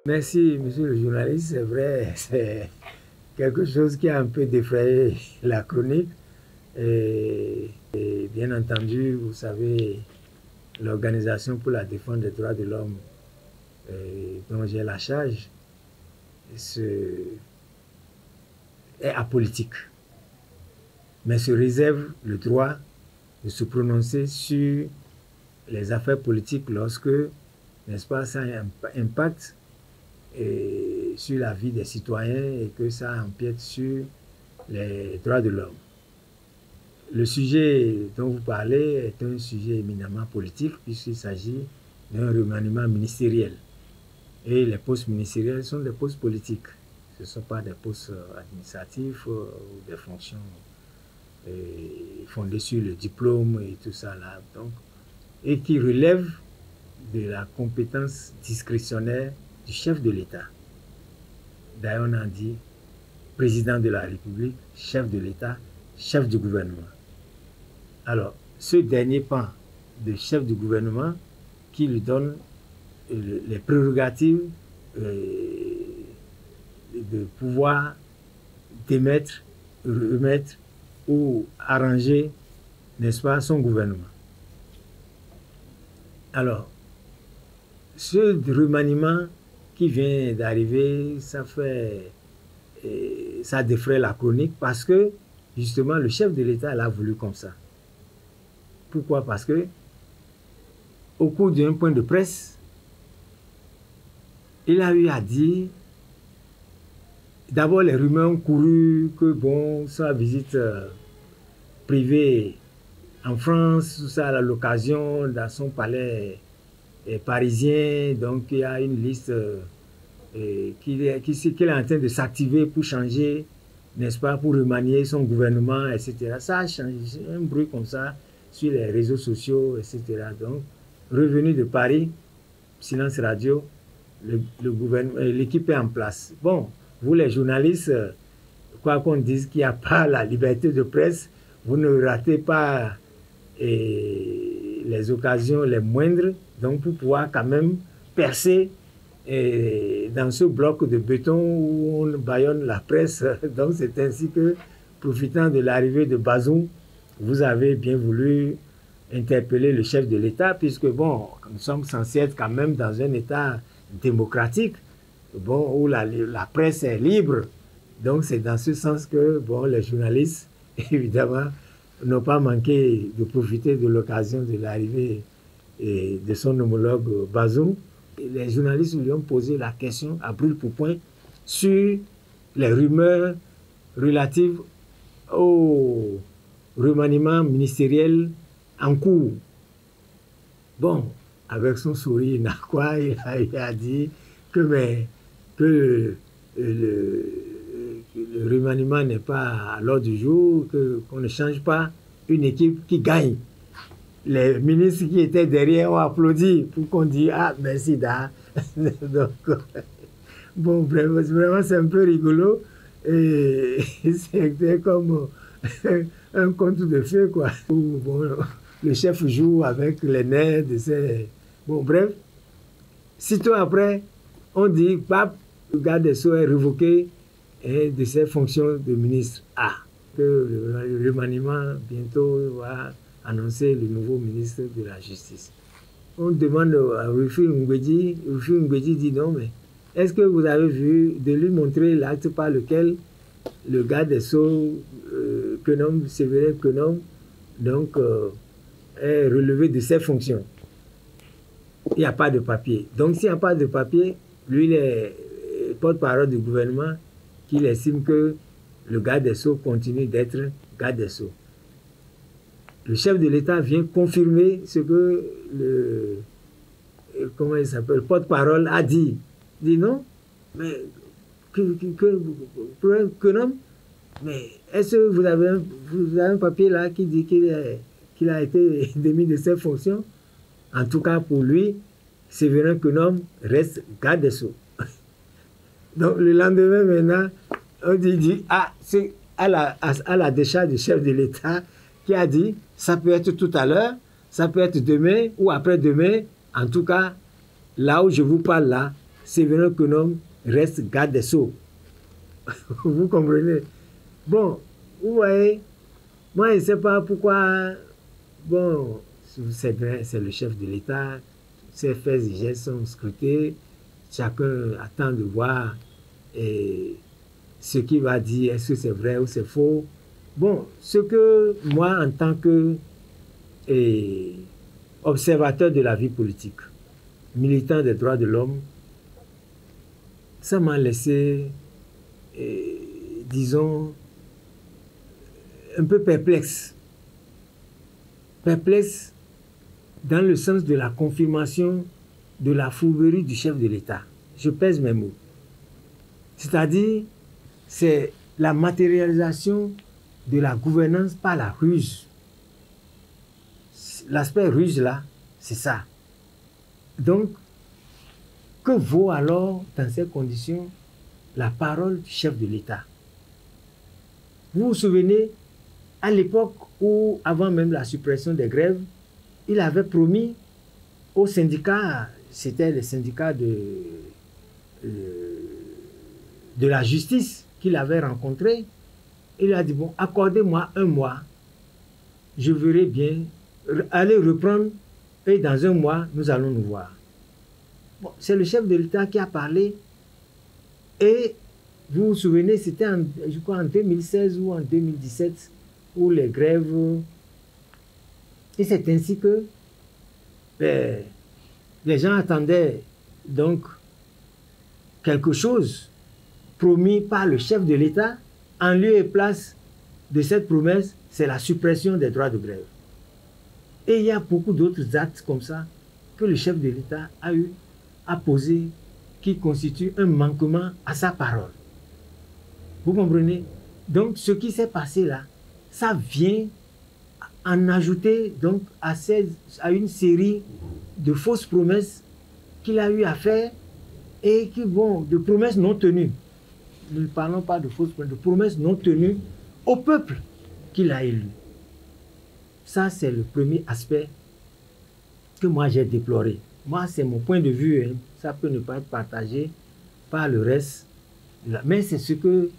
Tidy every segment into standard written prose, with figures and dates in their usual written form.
Merci, monsieur le journaliste. C'est vrai, c'est quelque chose qui a un peu défrayé la chronique. Et bien entendu, vous savez, l'Organisation pour la défense des droits de l'homme dont j'ai la charge est apolitique, mais se réserve le droit de se prononcer sur les affaires politiques lorsque, n'est-ce pas, ça impacte sur la vie des citoyens et que ça empiète sur les droits de l'homme. Le sujet dont vous parlez est un sujet éminemment politique puisqu'il s'agit d'un remaniement ministériel. Et les postes ministériels sont des postes politiques. Ce ne sont pas des postes administratifs ou des fonctions fondées sur le diplôme et tout ça là. Donc, et qui relèvent de la compétence discrétionnaire du chef de l'État. D'ailleurs, on a dit président de la République, chef de l'État, chef du gouvernement. Alors, ce dernier pan de chef du gouvernement qui lui donne les prérogatives de pouvoir démettre, remettre ou arranger, n'est-ce pas, son gouvernement. Alors, ce remaniement qui vient d'arriver, ça défraie la chronique parce que, justement, le chef de l'État l'a voulu comme ça. Pourquoi? Parce que, au cours d'un point de presse, il a eu à dire, d'abord les rumeurs ont couru que, bon, sa visite privée en France, tout ça à l'occasion, dans son palais parisien, donc il y a une liste qu'il est en train de s'activer pour changer, n'est-ce pas, pour remanier son gouvernement, etc. Ça a changé, un bruit comme ça sur les réseaux sociaux, etc. Donc, revenu de Paris, silence radio, l'équipe est en place. Bon, vous les journalistes, quoi qu'on dise qu'il n'y a pas la liberté de presse, vous ne ratez pas les occasions les moindres, donc pour pouvoir quand même percer dans ce bloc de béton où on bâillonne la presse. Donc c'est ainsi que, profitant de l'arrivée de Bazoum, vous avez bien voulu interpeller le chef de l'État, puisque bon, nous sommes censés être quand même dans un État démocratique, bon, où la presse est libre. Donc c'est dans ce sens que bon, les journalistes, évidemment, n'ont pas manqué de profiter de l'occasion de l'arrivée de son homologue Bazoum. Les journalistes lui ont posé la question à brûle-pourpoint sur les rumeurs relatives au remaniement ministériel en cours. Bon, avec son sourire narquois, il a dit que le remaniement n'est pas à l'ordre du jour, qu'on ne change pas une équipe qui gagne. Les ministres qui étaient derrière ont applaudi pour qu'on dise « Ah, merci Da ». Donc, bon, vraiment, c'est un peu rigolo. Et c'était comme un conte de fées, quoi. Où, bon, le chef joue avec les nerfs de ses... Bon, bref. Sitôt après, on dit « Pape, le garde des Sceaux est révoqué de ses fonctions de ministre. » Ah, que le remaniement bientôt va annoncer le nouveau ministre de la Justice. On demande à Rufi Ngwedi dit non, mais est-ce que vous avez vu de lui montrer l'acte par lequel le garde des Sceaux, Séverin Quenom, donc, est relevé de ses fonctions? Il n'y a pas de papier. Donc, s'il n'y a pas de papier, lui, il est porte-parole du gouvernement, qu'il estime que le garde des Sceaux continue d'être garde des Sceaux. Le chef de l'État vient confirmer ce que le porte-parole a dit. Il dit non, mais mais est-ce que vous avez un papier là qui dit qu'il a été démis de ses fonctions? En tout cas, pour lui, Séverin Quenom reste garde des Sceaux. Donc, le lendemain, maintenant, on dit ah, c'est à la décharge du chef de l'État qui a dit, ça peut être tout à l'heure, ça peut être demain ou après-demain, en tout cas, là où je vous parle là, Séverin Konom reste garde des Sceaux. Vous comprenez? Bon, vous voyez, moi je ne sais pas pourquoi, bon, c'est vrai, c'est le chef de l'État, ses faits et gestes sont scrutés, chacun attend de voir ce qu'il va dire, est-ce que c'est vrai ou c'est faux. Bon, ce que moi, en tant que observateur de la vie politique, militant des droits de l'homme, ça m'a laissé, disons, un peu perplexe. Perplexe dans le sens de la confirmation de la fourberie du chef de l'État. Je pèse mes mots. C'est-à-dire, c'est la matérialisation de la gouvernance par la ruse. L'aspect ruse là, c'est ça. Donc, que vaut alors, dans ces conditions, la parole du chef de l'État? Vous vous souvenez, à l'époque où, avant même la suppression des grèves, il avait promis aux syndicats, c'était les syndicats de la justice qu'il avait rencontrés, il a dit, bon, accordez-moi un mois, je verrai bien, allez reprendre, et dans un mois, nous allons nous voir. Bon, c'est le chef de l'État qui a parlé, et vous vous souvenez, c'était je crois en 2016 ou en 2017, où les grèves, et c'est ainsi que les gens attendaient donc quelque chose promis par le chef de l'État. En lieu et place de cette promesse, c'est la suppression des droits de grève. Et il y a beaucoup d'autres actes comme ça que le chef de l'État a posé, qui constituent un manquement à sa parole. Vous comprenez? Donc ce qui s'est passé là, ça vient en ajouter donc à une série de fausses promesses qu'il a eu à faire et qui vont de promesses non tenues. Nous ne parlons pas de fausses promesses, de promesses non tenues au peuple qu'il a élu. Ça, c'est le premier aspect que moi j'ai déploré. Moi, c'est mon point de vue, hein. Ça peut ne pas être partagé par le reste. Mais c'est ce que...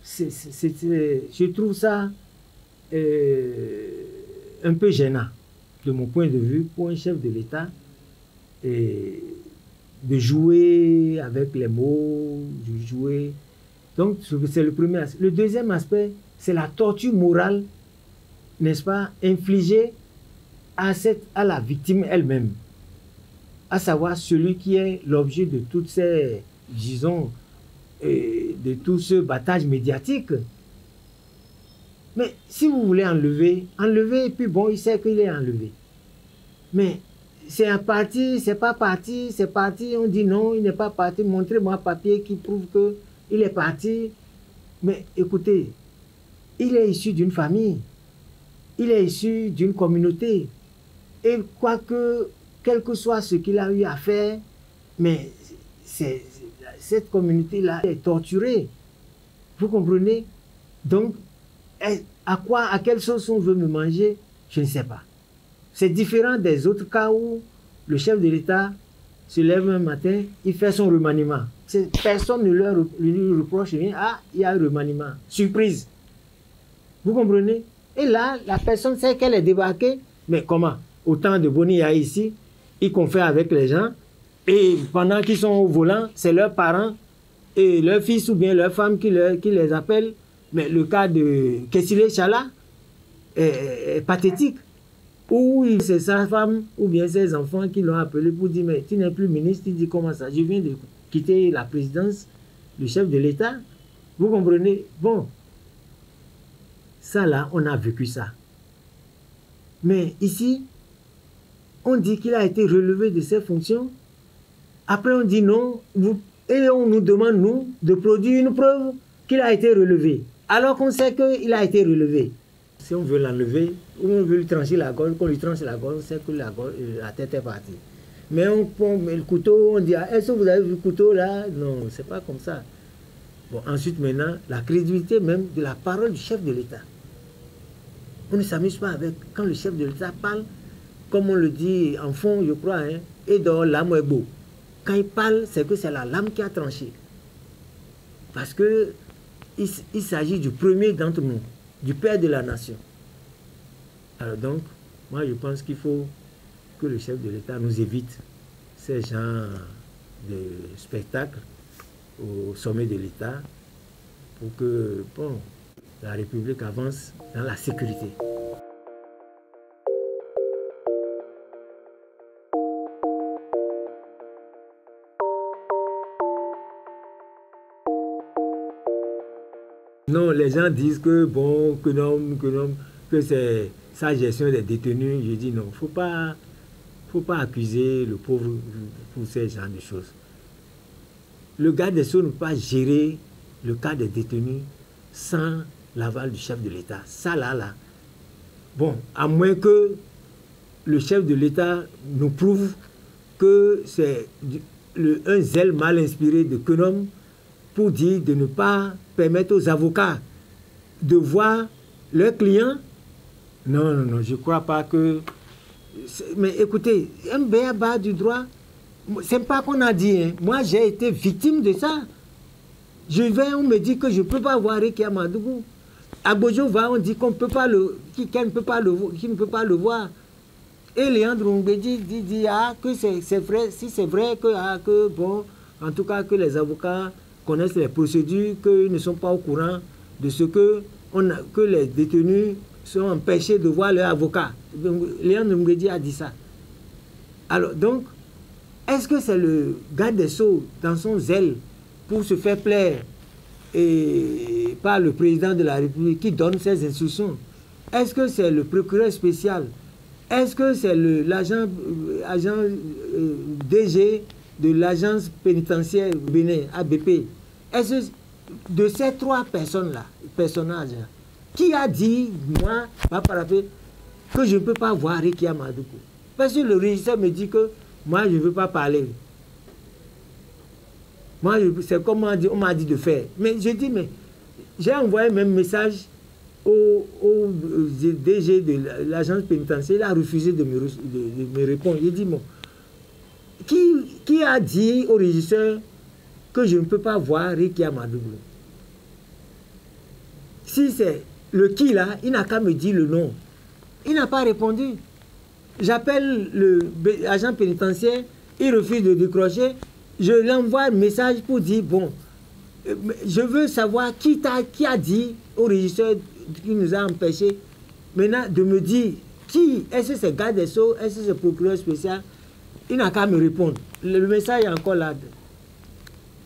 je trouve ça un peu gênant, de mon point de vue, pour un chef de l'État, de jouer avec les mots, de jouer... Donc, c'est le premier aspect. Le deuxième aspect, c'est la torture morale, n'est-ce pas, infligée à la victime elle-même, à savoir celui qui est l'objet de toutes ces, disons, de tout ce battage médiatique. Mais si vous voulez enlever, et puis bon, il sait qu'il est enlevé. Mais c'est un parti, c'est pas parti, c'est parti, on dit non, il n'est pas parti, montrez-moi un papier qui prouve qu'il est parti. Mais écoutez, il est issu d'une famille, il est issu d'une communauté. Et quoique, quel que soit ce qu'il a eu à faire, mais cette communauté-là est torturée. Vous comprenez? Donc, à quelle sauce on veut me manger, je ne sais pas. C'est différent des autres cas où le chef de l'État se lève un matin, il fait son remaniement. Personne ne lui reproche rien. Ah, il y a un remaniement. Surprise. Vous comprenez? Et là, la personne sait qu'elle est débarquée. Mais comment? Autant de Bonilla ici, ils confèrent avec les gens. Et pendant qu'ils sont au volant, c'est leurs parents et leurs fils ou bien leurs femmes qui les appellent. Mais le cas de Kessile Chala est pathétique. Ou c'est sa femme ou bien ses enfants qui l'ont appelé pour dire, mais tu n'es plus ministre. Il dit, comment ça? Je viens de quitter la présidence, le chef de l'État. Vous comprenez? Bon, ça là, on a vécu ça. Mais ici, on dit qu'il a été relevé de ses fonctions. Après, on dit non. Et on nous demande, nous, de produire une preuve qu'il a été relevé. Alors qu'on sait qu'il a été relevé. Si on veut l'enlever, ou on veut lui trancher la gorge, qu'on lui tranche la gorge, on sait que la tête est partie. Mais on prend le couteau, on dit, est-ce que vous avez vu le couteau là? Non, c'est pas comme ça. Bon, ensuite, maintenant, la crédibilité même de la parole du chef de l'État. On ne s'amuse pas avec, quand le chef de l'État parle, comme on le dit en fond, je crois, hein, et dans l'âme est beau. quand il parle, c'est que c'est la lame qui a tranché. Parce que il s'agit du premier d'entre nous, du père de la nation. Alors donc, moi je pense qu'il faut que le chef de l'État nous évite ces genres de spectacles au sommet de l'État pour que bon, la République avance dans la sécurité. Non, les gens disent que bon, que c'est sa gestion des détenus. Je dis non, faut pas accuser le pauvre pour ces genres de choses. Le garde des Sceaux ne peut pas gérer le cas des détenus sans l'aval du chef de l'État. Ça là. Bon, à moins que le chef de l'État nous prouve que c'est un zèle mal inspiré de Quenom pour dire de ne pas permettre aux avocats de voir leurs clients. Non, je ne crois pas que... Mais écoutez, un béaba du droit, c'est pas qu'on a dit, hein. Moi j'ai été victime de ça. On me dit que je ne peux pas voir Ricky Amadougou. À Bojova, on dit qu'on ne peut pas qu'il ne peut pas le voir. Et Léandre Mbedi dit que c'est vrai, si c'est vrai que bon, en tout cas que les avocats connaissent les procédures, qu'ils ne sont pas au courant de ce que les détenus sont empêchés de voir leur avocat. Léandre Mbedi a dit ça. Alors donc, est-ce que c'est le garde des Sceaux, dans son zèle, pour se faire plaire par le président de la République qui donne ces instructions? Est-ce que c'est le procureur spécial? Est-ce que c'est l'agent DG de l'agence pénitentiaire Bénin, ABP? Est-ce que de ces trois personnages, qui a dit, moi, que je ne peux pas voir Ricky Amadougou? Parce que le régisseur me dit que moi, je ne veux pas parler. Moi, c'est comme on m'a dit de faire. Mais je dis, mais j'ai envoyé même message au DG de l'agence pénitentiaire. Il a refusé de me répondre. Il dit, bon, qui a dit au régisseur que je ne peux pas voir Ricky Amadougou? Si c'est le qui là, il n'a qu'à me dire le nom. Il n'a pas répondu. J'appelle l'agent pénitentiaire, il refuse de décrocher. Je lui envoie un message pour dire, bon, je veux savoir qui a dit au régisseur qui nous a empêchés maintenant de me dire qui, est-ce que c'est garde des Sceaux, est-ce que c'est procureur spécial? Il n'a qu'à me répondre. Le message est encore là.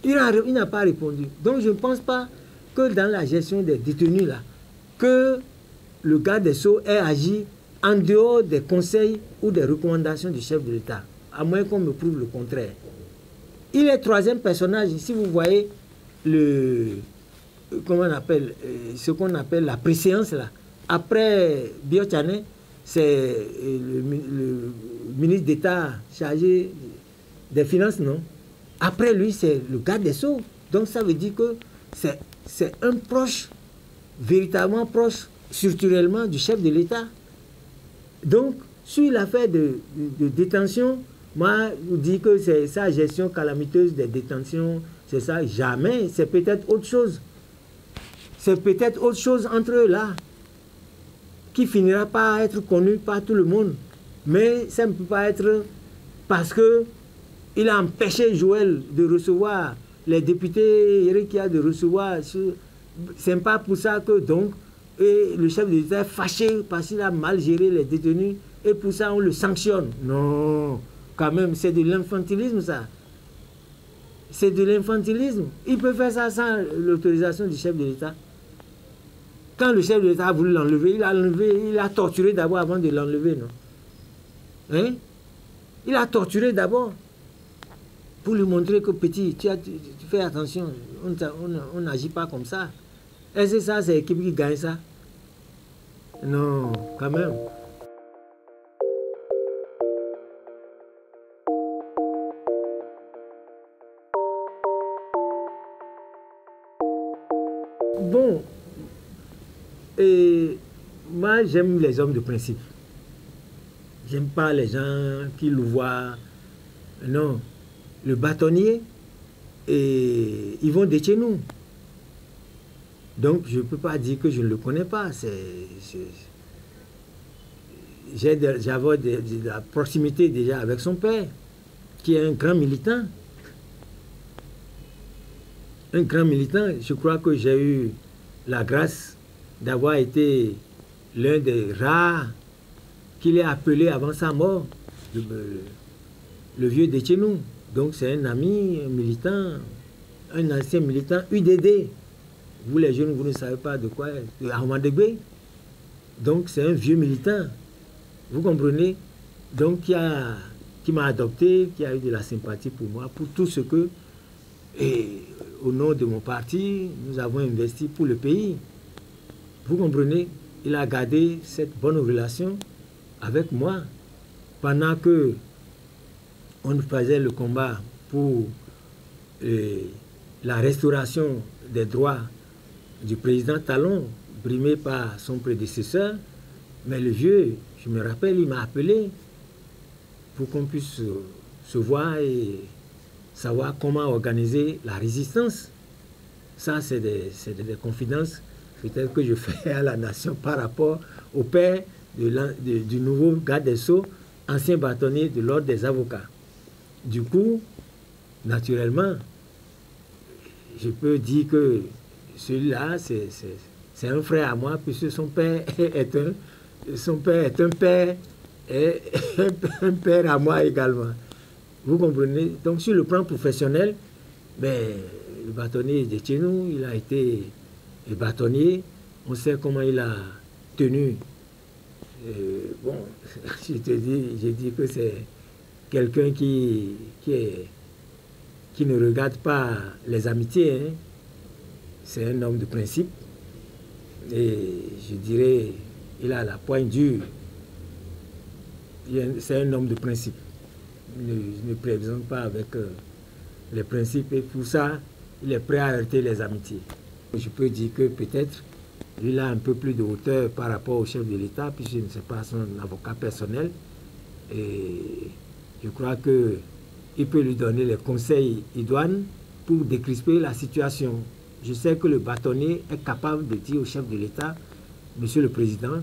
Il n'a pas répondu. Donc je ne pense pas que dans la gestion des détenus là, que le garde des Sceaux ait agi en dehors des conseils ou des recommandations du chef de l'État, à moins qu'on me prouve le contraire. Il est troisième personnage. Si vous voyez ce qu'on appelle la préséance là, après Biotchane, c'est le ministre d'État chargé des Finances, non? Après lui, c'est le garde des Sceaux. Donc ça veut dire que c'est un proche, véritablement proche, structurellement, du chef de l'État. Donc, sur l'affaire de détention, moi, je dis que c'est sa gestion calamiteuse des détentions, c'est ça, jamais. C'est peut-être autre chose. C'est peut-être autre chose entre eux là, qui finira par être connu par tout le monde. Mais ça ne peut pas être parce que il a empêché Joël de recevoir, les députés Eric a de recevoir. C'est pas pour ça que donc le chef de l'État est fâché parce qu'il a mal géré les détenus et pour ça on le sanctionne. Non, quand même, c'est de l'infantilisme ça. C'est de l'infantilisme. Il peut faire ça sans l'autorisation du chef de l'État. Quand le chef de l'État a voulu l'enlever, il a torturé d'abord avant de l'enlever, non? Hein? Il a torturé d'abord pour lui montrer que petit, tu fais attention, on n'agit pas comme ça. Est-ce que ça, c'est l'équipe qui gagne ça? Non, quand même. Bon, et moi j'aime les hommes de principe. J'aime pas les gens qui le voient. Non. le bâtonnier et Yvon Detchenou. Donc je ne peux pas dire que je ne le connais pas. J'avais de la proximité déjà avec son père, qui est un grand militant. Un grand militant, je crois que j'ai eu la grâce d'avoir été l'un des rares qu'il ait appelé avant sa mort, le vieux Detchenou. Donc c'est un ami, un militant, un ancien militant UDD. Vous les jeunes, vous ne savez pas de quoi, de Ahmadegbe. Donc c'est un vieux militant. Vous comprenez? Donc qui m'a adopté, qui a eu de la sympathie pour moi, pour tout ce que, et au nom de mon parti, nous avons investi pour le pays. Vous comprenez? Il a gardé cette bonne relation avec moi pendant que on faisait le combat pour la restauration des droits du président Talon, brimé par son prédécesseur. Mais le vieux, je me rappelle, il m'a appelé pour qu'on puisse se voir et savoir comment organiser la résistance. Ça, c'est des confidences peut-être que je fais à la nation par rapport au père du nouveau garde des Sceaux, ancien bâtonnier de l'ordre des avocats. Du coup, naturellement, je peux dire que celui-là, c'est un frère à moi, puisque son père est un père à moi également. Vous comprenez? Donc sur le plan professionnel, le bâtonnier de chez nous, il a été bâtonnier. On sait comment il a tenu. Bon, j'ai dit que c'est quelqu'un qui ne regarde pas les amitiés. Hein. C'est un homme de principe. Et je dirais, il a la poigne dure. C'est un homme de principe. Il ne présente pas avec les principes. Et pour ça, il est prêt à heurter les amitiés. Je peux dire que peut-être il a un peu plus de hauteur par rapport au chef de l'État, puisque je ne sais pas son avocat personnel. Et je crois qu'il peut lui donner les conseils idoines pour décrisper la situation. Je sais que le bâtonnier est capable de dire au chef de l'État, Monsieur le Président,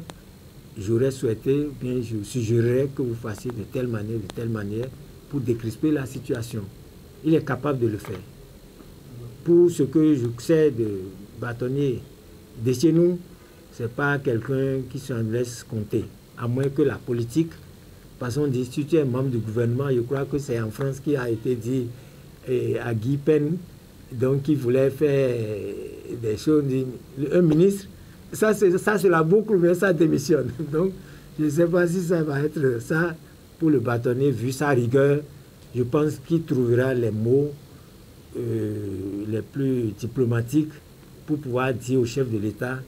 j'aurais souhaité, bien je suggérerais que vous fassiez de telle manière, pour décrisper la situation. Il est capable de le faire. Pour ce que je sais de bâtonnier de chez nous, ce n'est pas quelqu'un qui s'en laisse compter, à moins que la politique, parce qu'on dit, si tu es membre du gouvernement, je crois que c'est en France qui a été dit à Guy Pen, donc il voulait faire des choses, un ministre, ça c'est la boucle, mais ça démissionne. Donc je ne sais pas si ça va être ça pour le bâtonnier, vu sa rigueur, je pense qu'il trouvera les mots les plus diplomatiques pour pouvoir dire au chef de l'État,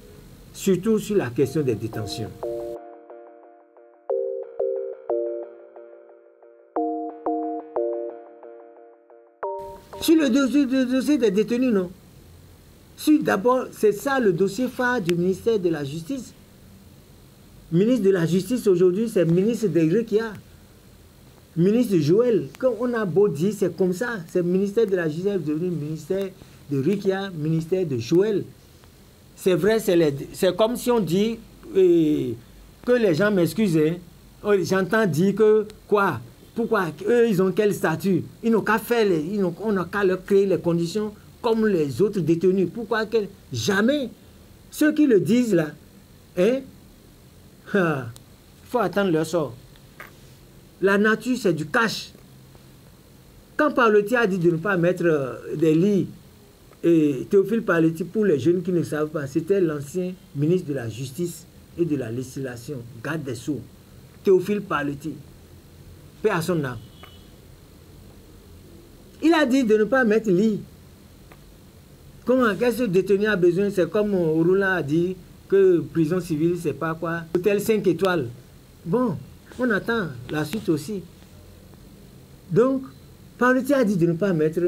surtout sur la question des détentions. Sur le dossier des détenus, non. D'abord, c'est ça le dossier phare du ministère de la Justice. Le ministre de la Justice aujourd'hui, c'est le ministre de Rikia. Ministre de Joël. Quand on a beau dire, c'est comme ça. C'est le ministère de la Justice devenu ministère de Rikia, ministère de Joël. C'est vrai, c'est comme si on dit que les gens m'excusent. Hein. J'entends dire que quoi? Pourquoi? Eux, ils ont quel statut? Ils n'ont qu'à faire, on n'a qu'à leur créer les conditions comme les autres détenus. Pourquoi? Jamais. Ceux qui le disent là, hein? Il faut attendre leur sort. La nature, c'est du cash. Quand Pawlety a dit de ne pas mettre des lits, et Théophile Pawlety, pour les jeunes qui ne savent pas, c'était l'ancien ministre de la Justice et de la Législation, garde des Sceaux, Théophile Pawlety. Paix à son âme. Il a dit de ne pas mettre lit. Comment? Qu'est-ce que le détenu a besoin? C'est comme Orula a dit que prison civile, c'est pas quoi? Hôtel 5 étoiles. Bon, on attend la suite aussi. Donc, Pawlety a dit de ne pas mettre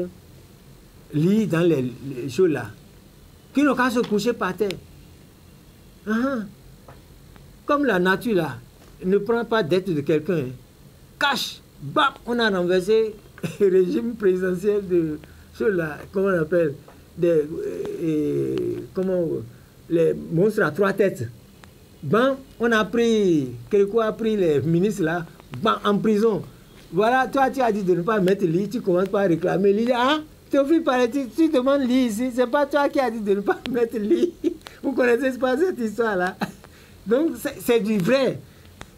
lit dans les choses là. Qu'ils n'ont qu'à se coucher par terre. Comme la nature là ne prend pas dette de quelqu'un. Cache, bam, on a renversé régime présidentiel de, sur la, comment on appelle, des, les monstres à 3 têtes. Ben, on a pris, Kérékou a pris les ministres là, ben, en prison. Voilà, toi tu as dit de ne pas mettre lit, tu commences par réclamer lit. Ah, Théophile Paretti, tu demandes lit ici, c'est pas toi qui as dit de ne pas mettre lit. Vous connaissez pas cette histoire là. Donc c'est du vrai.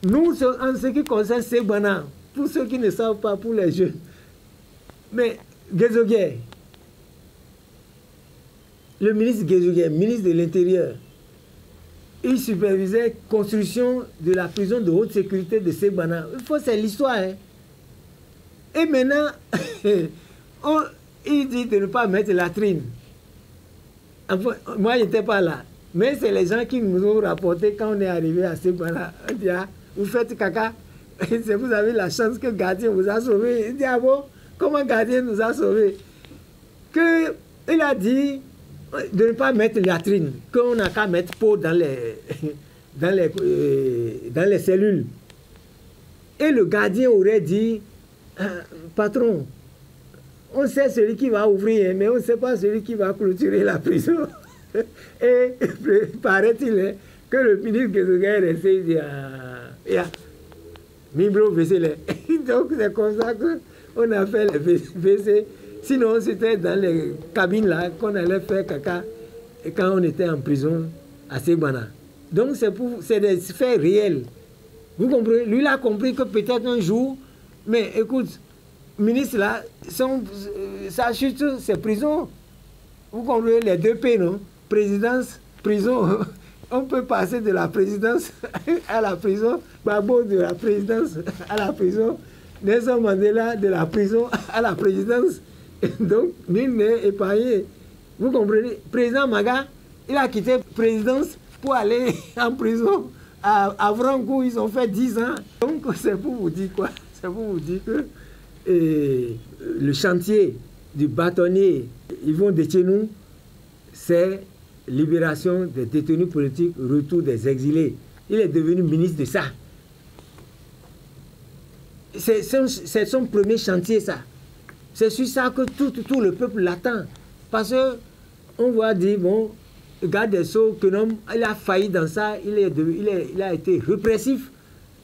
Nous, en ce qui concerne Segbana, pour ceux qui ne savent pas, pour les jeunes, mais Guézogué, le ministre Guézogué, ministre de l'Intérieur, il supervisait la construction de la prison de haute sécurité de Segbana. Il faut, c'est l'histoire. Hein. Et maintenant, il dit de ne pas mettre latrine. Enfin, moi, je n'étais pas là. Mais c'est les gens qui nous ont rapporté quand on est arrivé à Segbana. On dit, ah, vous faites caca. Vous avez la chance que le gardien vous a sauvé. Il dit, ah bon, comment le gardien nous a sauvés? Il a dit de ne pas mettre latrine, qu'on n'a qu'à mettre peau dans les, dans les cellules. Et le gardien aurait dit, patron, on sait celui qui va ouvrir, mais on ne sait pas celui qui va clôturer la prison. Et paraît-il que le ministre Guézogué est resté, il dit, Mibro WC. Donc c'est comme ça qu'on a fait les WC. Sinon, c'était dans les cabines là qu'on allait faire caca quand on était en prison à Segbana. Donc c'est des faits réels. Vous comprenez? Lui, il a compris que peut-être un jour, mais écoute, ministre là, sa chute, c'est prison. Vous comprenez? Les 2 P, non? Présidence, prison. On peut passer de la présidence à la prison, Gbagbo de la présidence à la prison, Nelson Mandela de la prison à la présidence. Donc, nul n'est épargné. Vous comprenez? Président Maga, il a quitté la présidence pour aller en prison. À Vrankou, ils ont fait 10 ans. Donc, c'est pour vous dire quoi? C'est pour vous dire que le chantier du bâtonnier Yvon Detchenou, c'est libération des détenus politiques, retour des exilés. Il est devenu ministre de ça. C'est son premier chantier, ça. C'est sur ça que tout le peuple l'attend. Parce qu'on va dire, bon, le garde des Sceaux, il a failli dans ça, il a été répressif,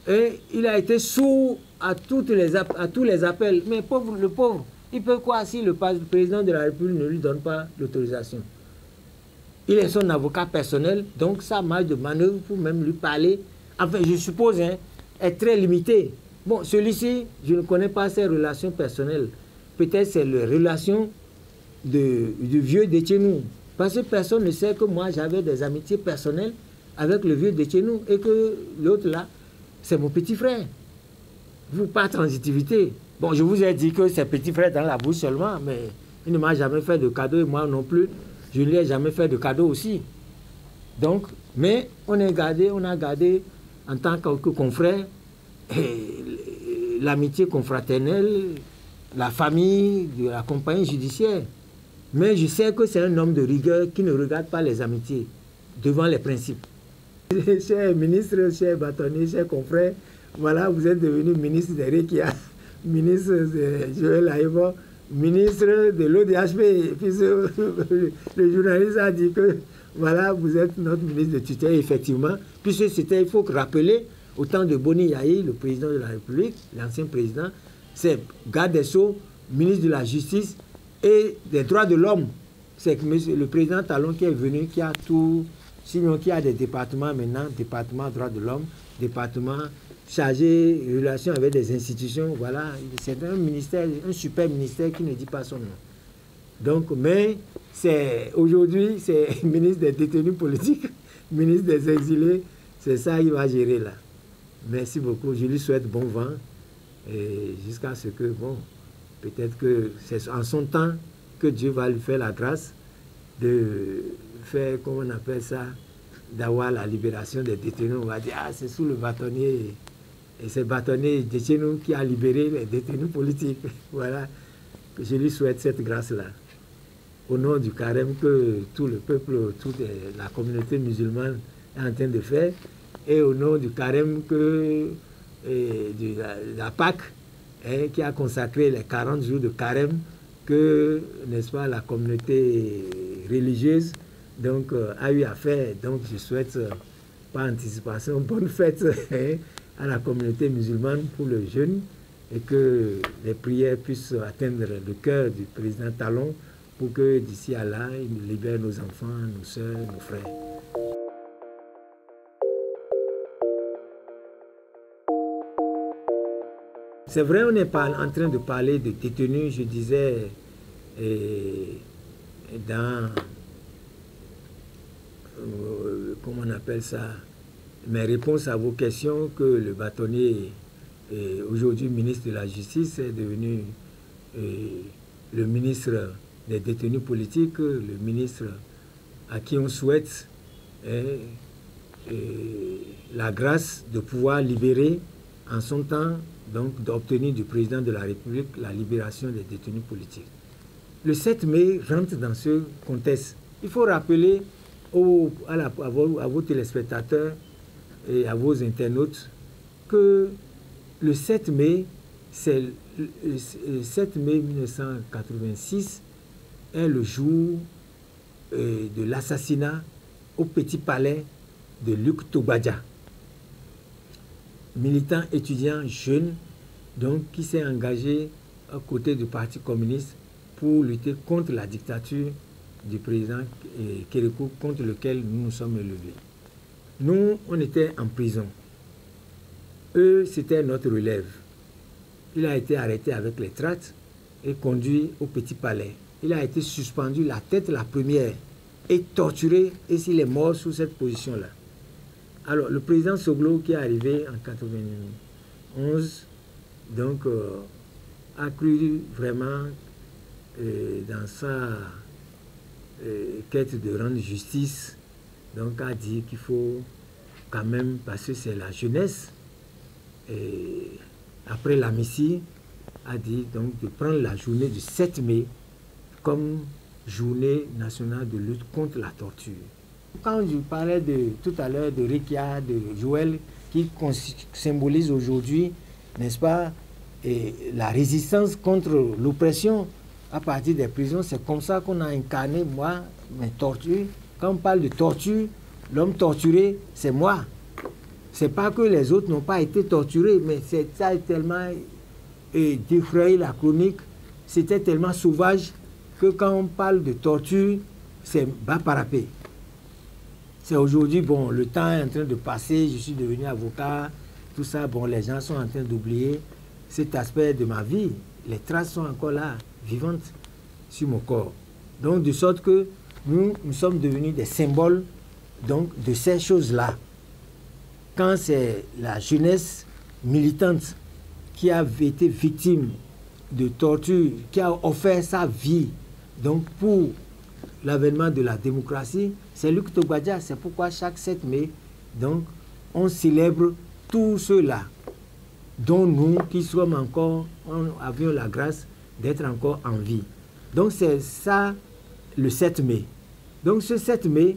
et il a été sourd à tous les appels. Mais le pauvre, il peut quoi si le président de la République ne lui donne pas l'autorisation? Il est son avocat personnel, donc sa marge de manœuvre pour même lui parler, enfin je suppose, hein, est très limitée. Bon, celui-ci, je ne connais pas ses relations personnelles. Peut-être c'est les relations du vieux Detchenou. Parce que personne ne sait que moi j'avais des amitiés personnelles avec le vieux Detchenou et que l'autre là, c'est mon petit frère. Vous, pas transitivité. Bon, je vous ai dit que c'est petit frère dans la bouche seulement, mais il ne m'a jamais fait de cadeau et moi non plus. Je ne lui ai jamais fait de cadeau aussi. Donc, mais on a gardé en tant que confrère l'amitié confraternelle, la famille de la compagnie judiciaire. Mais je sais que c'est un homme de rigueur qui ne regarde pas les amitiés devant les principes. Cher ministre, cher bâtonnier, cher confrère, voilà, vous êtes devenu ministre de Rekia, ministre de Joël Aïbo, ministre de l'ODHP. Et puis le journaliste a dit que voilà, vous êtes notre ministre de tutelle, effectivement, puisque il faut rappeler, au temps de Boni Yahi, le président de la République, l'ancien président, c'est garde des Sceaux, ministre de la Justice et des droits de l'homme. C'est le président Talon qui est venu, qui a tout, sinon qui a des départements maintenant, département droits de l'homme, département chargé de relations avec des institutions, voilà, c'est un ministère, un super ministère qui ne dit pas son nom. Donc, mais aujourd'hui, c'est ministre des détenus politiques, ministre des exilés, c'est ça qu'il va gérer là. Merci beaucoup, je lui souhaite bon vent, et jusqu'à ce que, bon, peut-être que c'est en son temps que Dieu va lui faire la grâce de faire, comment on appelle ça, d'avoir la libération des détenus. On va dire, ah, c'est sous le bâtonnier, et c'est le bâtonnier de chez nous qui a libéré les détenus politiques. Voilà, je lui souhaite cette grâce-là. Au nom du carême que tout le peuple, toute la communauté musulmane est en train de faire, et au nom du carême que de la Pâque qui a consacré les 40 jours de carême que, n'est-ce pas, la communauté religieuse donc, a eu à faire. Donc je souhaite, par anticipation, bonne fête à la communauté musulmane pour le jeûne et que les prières puissent atteindre le cœur du président Talon pour que d'ici à là, il libère nos enfants, nos soeurs, nos frères. C'est vrai, on n'est pas en train de parler de détenus, je disais, dans, comment on appelle ça, mes réponses à vos questions, que le bâtonnier, aujourd'hui ministre de la Justice, est devenu le ministre des détenus politiques, le ministre à qui on souhaite la grâce de pouvoir libérer en son temps, donc d'obtenir du président de la République la libération des détenus politiques. Le 7 mai rentre dans ce contexte. Il faut rappeler à vos téléspectateurs et à vos internautes que le 7 mai, c'est le 7 mai 1986 est le jour de l'assassinat au Petit Palais de Luc Togbadja, militant étudiant jeune, donc qui s'est engagé à côté du Parti communiste pour lutter contre la dictature du président Kérékou, contre lequel nous nous sommes élevés. Nous, on était en prison. Eux, c'était notre relève. Il a été arrêté avec les tracts et conduit au Petit Palais. Il a été suspendu la tête la première et torturé, et s'il est mort sous cette position-là. Alors, le président Soglo, qui est arrivé en 1991, donc, a cru vraiment dans sa quête de rendre justice, donc a dit qu'il faut quand même, parce que c'est la jeunesse, et après l'amnistie, a dit donc de prendre la journée du 7 mai comme journée nationale de lutte contre la torture. Quand je parlais tout à l'heure de Rikia, de Joël, qui symbolise aujourd'hui, n'est-ce pas, la résistance contre l'oppression à partir des prisons, c'est comme ça qu'on a incarné, moi, mes tortures. Quand on parle de torture, l'homme torturé, c'est moi. C'est pas que les autres n'ont pas été torturés, mais ça a tellement défrayé la chronique, c'était tellement sauvage que quand on parle de torture, c'est bas parapé. C'est aujourd'hui, bon, le temps est en train de passer, je suis devenu avocat, tout ça, bon, les gens sont en train d'oublier cet aspect de ma vie. Les traces sont encore là, vivantes, sur mon corps. Donc, de sorte que nous sommes devenus des symboles donc, de ces choses-là. Quand c'est la jeunesse militante qui a été victime de torture, qui a offert sa vie donc, pour l'avènement de la démocratie, c'est Luc Togbadja. C'est pourquoi chaque 7 mai, donc, on célèbre tous ceux-là, dont nous qui sommes encore, avions la grâce d'être encore en vie. Donc c'est ça le 7 mai. Donc ce 7 mai,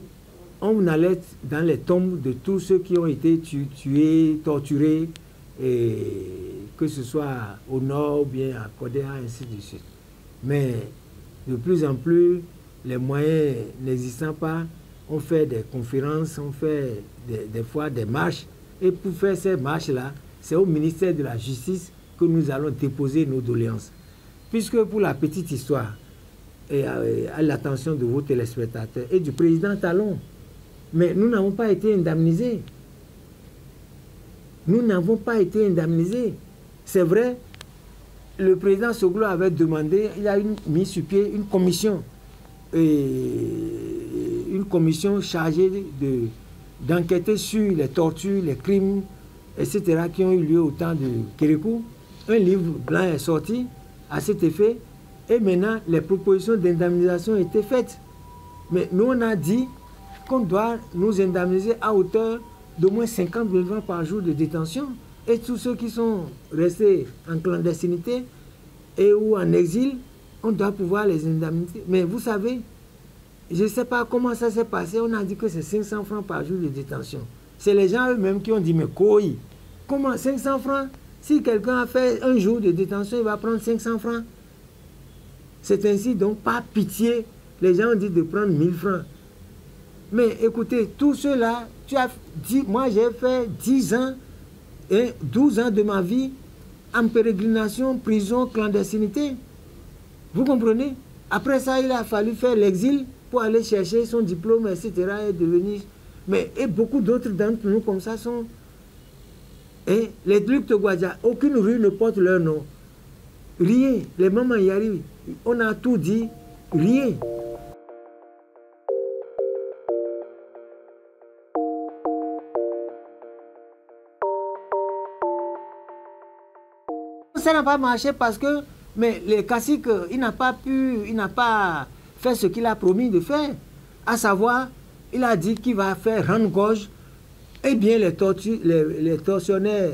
on allait dans les tombes de tous ceux qui ont été tués, torturés, et que ce soit au nord ou bien à Kodéa, ainsi de suite. Mais de plus en plus, les moyens n'existant pas, on fait des conférences, on fait des fois des marches. Et pour faire ces marches-là, c'est au ministère de la Justice que nous allons déposer nos doléances. Puisque pour la petite histoire, et à l'attention de vos téléspectateurs et du président Talon, mais nous n'avons pas été indemnisés. Nous n'avons pas été indemnisés. C'est vrai, le président Soglo avait demandé, il a mis sur pied une commission chargée d'enquêter sur les tortures, les crimes, etc., qui ont eu lieu au temps de Kérékou. Un livre blanc est sorti à cet effet, et maintenant les propositions d'indemnisation étaient faites. Mais nous, on a dit qu'on doit nous indemniser à hauteur d'au moins 50 000 francs par jour de détention. Et tous ceux qui sont restés en clandestinité et ou en exil, on doit pouvoir les indemniser. Mais vous savez, je ne sais pas comment ça s'est passé, on a dit que c'est 500 francs par jour de détention. C'est les gens eux-mêmes qui ont dit, mais quoi? Comment 500 francs? Si quelqu'un a fait un jour de détention, il va prendre 500 francs. C'est ainsi, donc pas pitié. Les gens ont dit de prendre 1000 francs. Mais écoutez, tout cela, tu as dit, moi j'ai fait 10 ans et 12 ans de ma vie en pérégrination, prison, clandestinité. Vous comprenez? Après ça, il a fallu faire l'exil pour aller chercher son diplôme, etc. et devenir... Mais et beaucoup d'autres d'entre nous comme ça sont... Et les Luc Togwadja, aucune rue ne porte leur nom. Rien. Les mamans y arrivent. On a tout dit. Rien. Ça n'a pas marché parce que mais le cacique, il n'a pas fait ce qu'il a promis de faire. À savoir, il a dit qu'il va faire rendre gorge. Eh bien, les tortionnaires,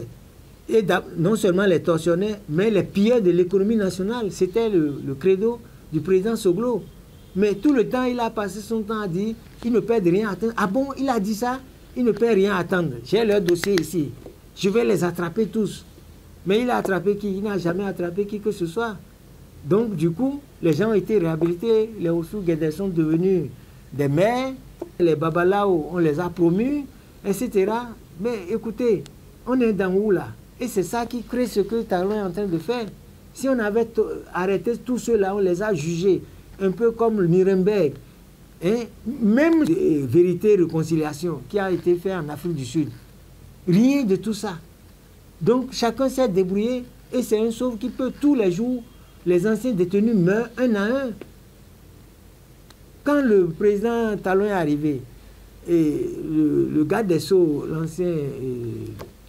et non seulement les tortionnaires, mais les pilleurs de l'économie nationale. C'était le credo du président Soglo. Mais tout le temps, il a passé son temps à dire qu'il ne perd rien à attendre. Ah bon, il a dit ça? Il ne perd rien à attendre. J'ai leur dossier ici. Je vais les attraper tous. Mais il a attrapé qui? Il n'a jamais attrapé qui que ce soit. Donc, du coup, les gens ont été réhabilités. Les Ossou-Guédé sont devenus des maires. Les Babalao, on les a promus, etc. Mais écoutez, on est dans où là? Et c'est ça qui crée ce que Talon est en train de faire. Si on avait arrêté tous ceux-là, on les a jugés, un peu comme le Nuremberg. Hein? Même vérité et réconciliation qui a été fait en Afrique du Sud. Rien de tout ça. Donc chacun s'est débrouillé et c'est un sauve qui peut tous les jours, les anciens détenus meurent un à un. Quand le président Talon est arrivé, et le garde des Sceaux, l'ancien,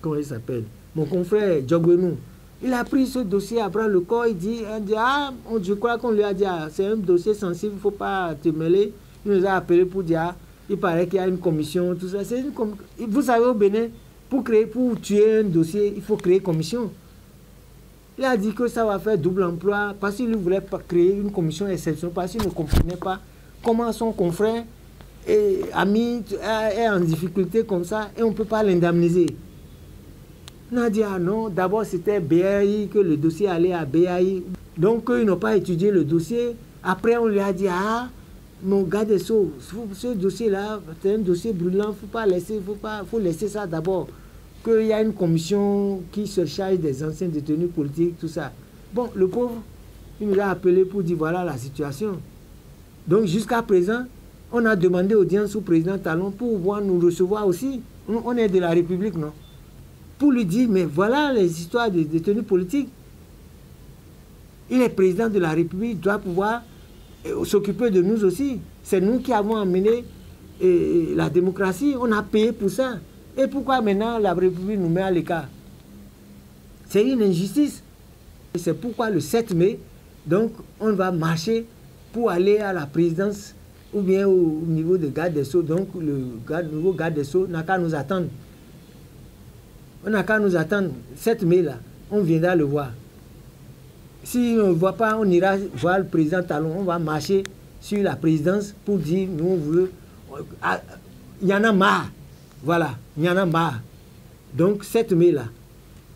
comment il s'appelle, mon confrère Djogbenou, il a pris ce dossier à bras le corps, il dit ah, je crois qu'on lui a dit, ah, c'est un dossier sensible, il ne faut pas te mêler. Il nous a appelé pour dire, ah, il paraît qu'il y a une commission, tout ça. Vous savez au Bénin, pour tuer un dossier, il faut créer une commission. Il a dit que ça va faire double emploi, parce qu'il ne voulait pas créer une commission exceptionnelle, parce qu'il ne comprenait pas comment son confrère et ami est en difficulté comme ça, et on ne peut pas l'indemniser. On a dit, ah non, d'abord c'était BAI, que le dossier allait à BAI. Donc ils n'ont pas étudié le dossier. Après on lui a dit, ah, mon gars des Sceaux, ce dossier-là, c'est un dossier brûlant, faut laisser ça d'abord. Qu'il y a une commission qui se charge des anciens détenus politiques, tout ça. Bon, le pauvre, il nous a appelé pour dire voilà la situation. Donc jusqu'à présent, on a demandé audience au président Talon pour pouvoir nous recevoir aussi. On est de la République, non? Pour lui dire, mais voilà les histoires des détenus politiques. Il est président de la République, il doit pouvoir s'occuper de nous aussi. C'est nous qui avons amené la démocratie, on a payé pour ça. Et pourquoi maintenant la République nous met à l'écart? C'est une injustice. C'est pourquoi le 7 mai, donc, on va marcher pour aller à la présidence ou bien au niveau de garde des Sceaux. Donc, le nouveau garde des Sceaux n'a qu'à nous attendre. On n'a qu'à nous attendre. 7 mai, là, on viendra le voir. Si on ne voit pas, on ira voir le président Talon. On va marcher sur la présidence pour dire, nous, on veut... Il y en a marre. Voilà, il y en a marre. Donc, 7 mai, là,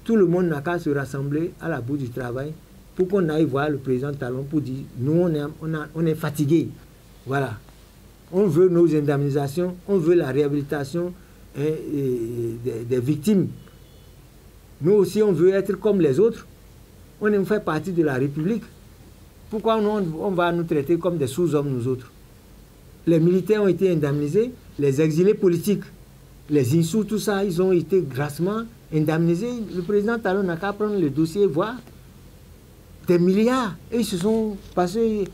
tout le monde n'a qu'à se rassembler à la bout du travail pour qu'on aille voir le président Talon pour dire, nous, on est fatigués. Voilà. On veut nos indemnisations, on veut la réhabilitation des victimes. Nous aussi, on veut être comme les autres. On fait partie de la République. Pourquoi on va nous traiter comme des sous-hommes, nous autres? Les militaires ont été indemnisés, les exilés politiques, les insous, tout ça, ils ont été grassement indemnisés. Le président Talon n'a qu'à prendre le dossier et voir des milliards. Et ils se sont passés.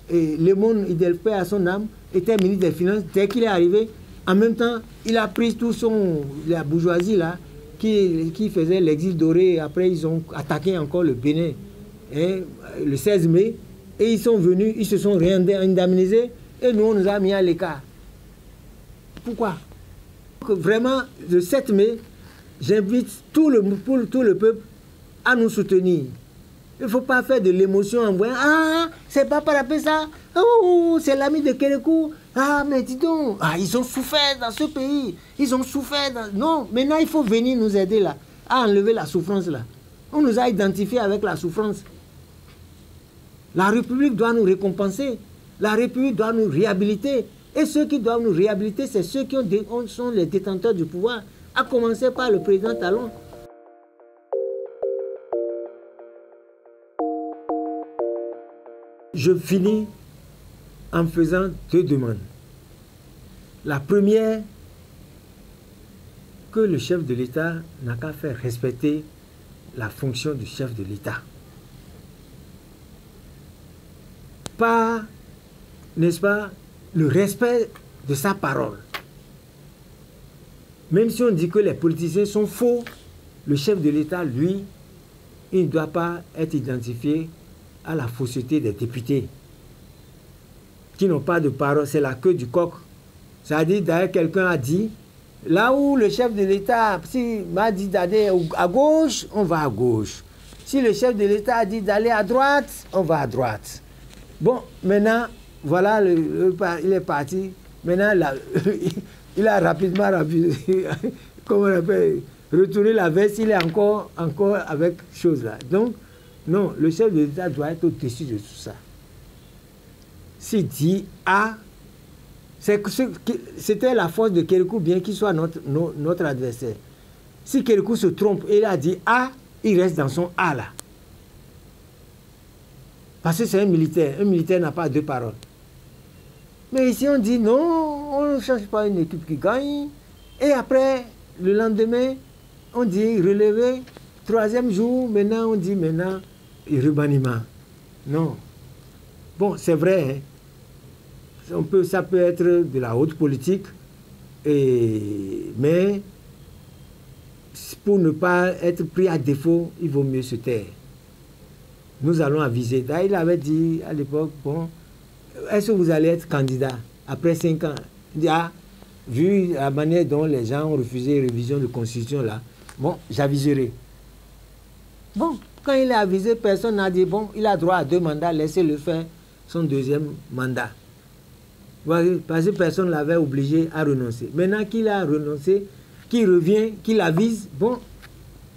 Et le monde, Idelpé à son âme, était ministre des Finances. Dès qu'il est arrivé, en même temps, il a pris tout la bourgeoisie là, qui faisait l'exil doré. Après, ils ont attaqué encore le Bénin le 16 mai. Et ils sont venus, ils se sont réindemnisés. Et nous, on nous a mis à l'écart. Pourquoi? Vraiment, le 7 mai, j'invite tout le peuple à nous soutenir. Il ne faut pas faire de l'émotion en voyant, ah, c'est pas par rapport à ça, oh, c'est l'ami de Kérékou, ah, mais dis donc, ah, ils ont souffert dans ce pays, ils ont souffert. Non, maintenant il faut venir nous aider là, à enlever la souffrance là. On nous a identifiés avec la souffrance. La République doit nous récompenser. La République doit nous réhabiliter. Et ceux qui doivent nous réhabiliter, c'est ceux qui sont les détenteurs du pouvoir, à commencer par le président Talon. Je finis en faisant 2 demandes. La première, que le chef de l'État n'a qu'à faire respecter la fonction du chef de l'État. Par, n'est-ce pas, le respect de sa parole. Même si on dit que les politiciens sont faux, le chef de l'État, lui, il ne doit pas être identifié à la fausseté des députés qui n'ont pas de parole, c'est la queue du coq. C'est-à-dire, d'ailleurs, quelqu'un a dit, là où le chef de l'État m'a dit d'aller à gauche, on va à gauche. Si le chef de l'État a dit d'aller à droite, on va à droite. Bon, maintenant, voilà, il est parti. Maintenant, il a rapidement comment on appelle, retourné la veste, il est encore avec chose là. Donc, non, le chef de l'État doit être au-dessus de tout ça. S'il dit A, c'était la force de Kérékou, bien qu'il soit notre adversaire. Si Kérékou se trompe et il a dit A, il reste dans son A là. Parce que c'est un militaire. Un militaire n'a pas 2 paroles. Mais ici on dit non, on ne change pas une équipe qui gagne. Et après, le lendemain, on dit relevé. 3e jour, maintenant on dit remaniement. Non. Bon, c'est vrai, hein. Ça peut être de la haute politique, mais pour ne pas être pris à défaut, il vaut mieux se taire. Nous allons aviser. D'ailleurs, il avait dit à l'époque, bon, est-ce que vous allez être candidat après 5 ans? Il dit, ah, vu la manière dont les gens ont refusé la révision de constitution là, bon, j'aviserai. Bon, quand il a avisé, personne n'a dit, bon, il a droit à 2 mandats, laissez-le faire son 2e mandat. Parce que personne ne l'avait obligé à renoncer. Maintenant qu'il a renoncé, qu'il revient, qu'il avise, bon,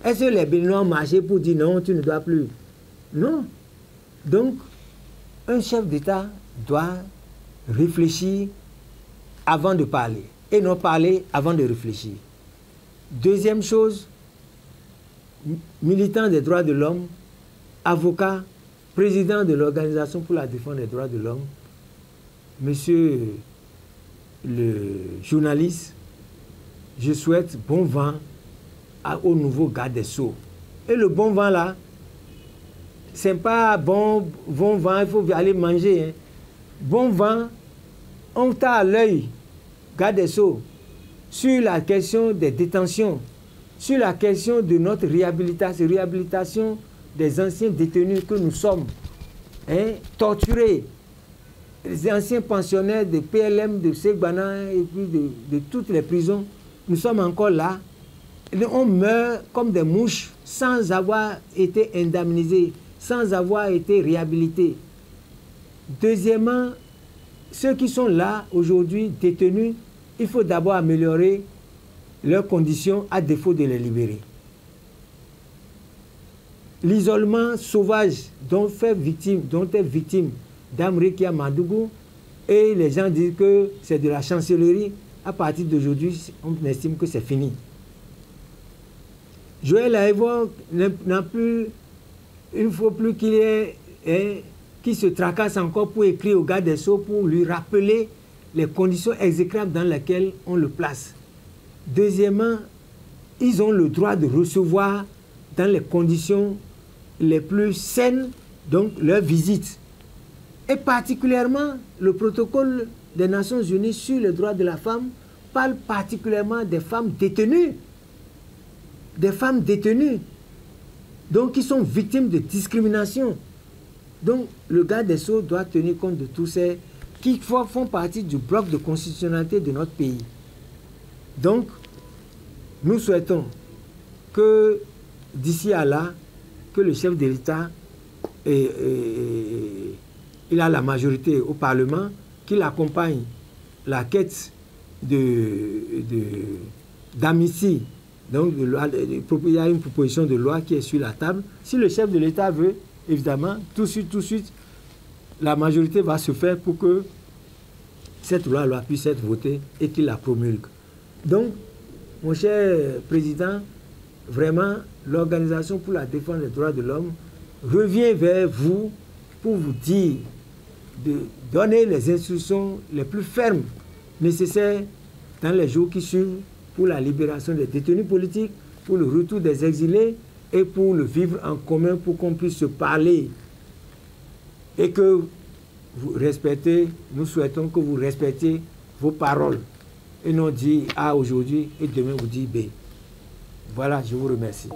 est-ce que les Béninois ont marché pour dire non, tu ne dois plus? Non. Donc, un chef d'État doit réfléchir avant de parler, et non parler avant de réfléchir. 2e chose, militant des droits de l'homme, avocat, président de l'Organisation pour la défense des droits de l'homme, monsieur le journaliste, je souhaite bon vent au nouveau garde des Sceaux. Et le bon vent là, c'est pas bon vent, il faut aller manger. Hein. Bon vent, on t'a à l'œil, garde des Sceaux, sur la question des détentions, sur la question de notre réhabilitation des anciens détenus que nous sommes, hein, torturés, les anciens pensionnaires de PLM, de Segbana et puis de toutes les prisons. Nous sommes encore là. Et on meurt comme des mouches sans avoir été indemnisés, sans avoir été réhabilités. Deuxièmement, ceux qui sont là aujourd'hui détenus, il faut d'abord améliorer leurs conditions à défaut de les libérer. L'isolement sauvage dont est victime d'Amrikia Madougou, et les gens disent que c'est de la chancellerie, à partir d'aujourd'hui, on estime que c'est fini. Joël Aïvo n'a plus, il ne faut plus qu'il se tracasse encore pour écrire au garde des Sceaux pour lui rappeler les conditions exécrables dans lesquelles on le place. Deuxièmement, ils ont le droit de recevoir dans les conditions les plus saines, donc leur visite. Et particulièrement, le protocole des Nations Unies sur les droits de la femme parle particulièrement des femmes détenues. Des femmes détenues, donc qui sont victimes de discrimination. Donc le garde des Sceaux doit tenir compte de tous ces qui font partie du bloc de constitutionnalité de notre pays. Donc, nous souhaitons que d'ici à là, que le chef de l'État il a la majorité au Parlement, qu'il accompagne la quête d'amnistie Donc, il y a une proposition de loi qui est sur la table. Si le chef de l'État veut, évidemment, tout de suite, la majorité va se faire pour que cette loi puisse être votée et qu'il la promulgue. Donc, mon cher président, vraiment, l'Organisation pour la défense des droits de l'homme revient vers vous pour vous dire de donner les instructions les plus fermes nécessaires dans les jours qui suivent pour la libération des détenus politiques, pour le retour des exilés et pour le vivre en commun pour qu'on puisse se parler. Et que vous respectez, nous souhaitons que vous respectiez vos paroles et non dire A aujourd'hui et demain vous dire B. Voilà, je vous remercie.